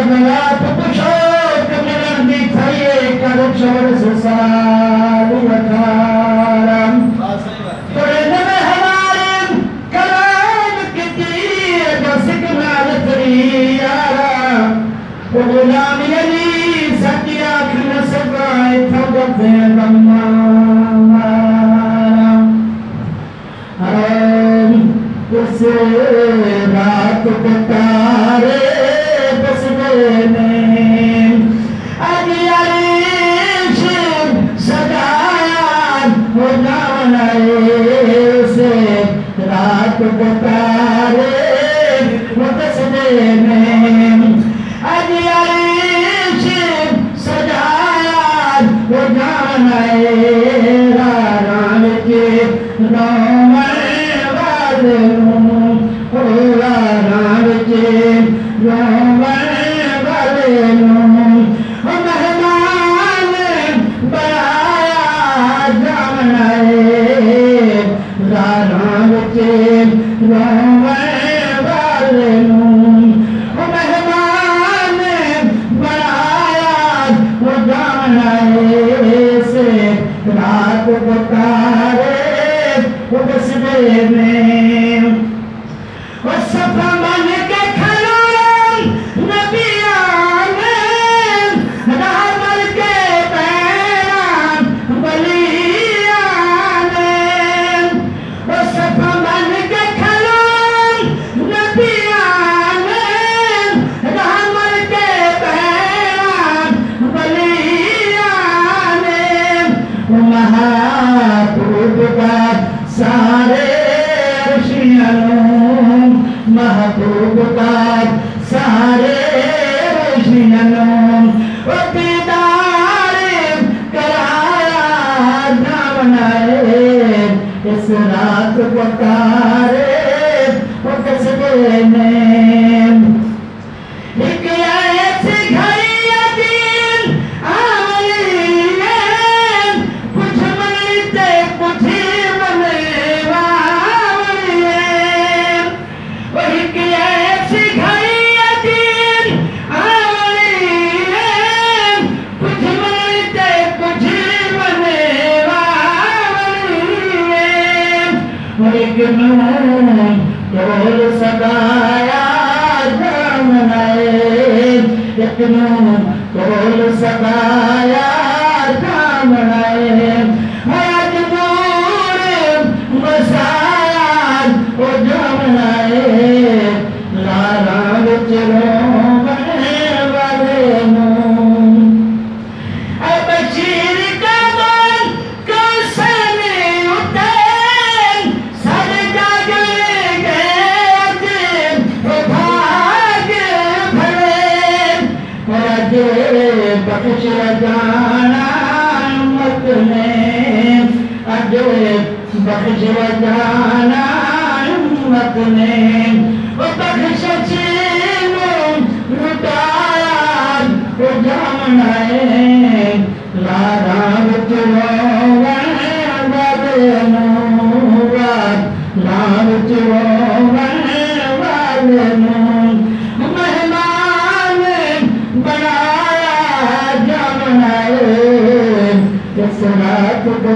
बदला तो पुछो कि मिलन दी थई कर छोड़ सुसारी वखारम थोड़े नवे हमारे कलाम की तीर बस कमाल तरी यारा वो गुलाम यली सतिया खन सबाए थब बेगम्मा उस रात को तारे बस गए में अरिश सजाया हो जाए उसे रात को तारे बस गए में अरिश सजाया हो जाए राम के राम रात पुकारे में वो सफा मन के खलों नबियां में रामल के पैरान बलियां में वो सफा मन के खलों नबियां में रामल के पैरान बलियां में महबूब का सारे महबूब का सारे रोशियनों वो दीदार कराया नामनाए इस रात को तारे वो कसबे में एक ऐसी घड़ी यकीन आई कुछ मनते कुछ तोल सगाया जामनाए तोल सगाया जामनाए आज नूर बसाया ओ जामनाए लाला विच रोवने वाले बशीर का मन कसने उतर सर जाग गए भाग भरे बख्श जाना उम्मत ने अजय बख्श जाना उम्मत ने बख्श लुटाया वो जामनाए लारा विच रोवने वाले लार विच रोवने वाले मेहमान बनाया जामनाए इस रात को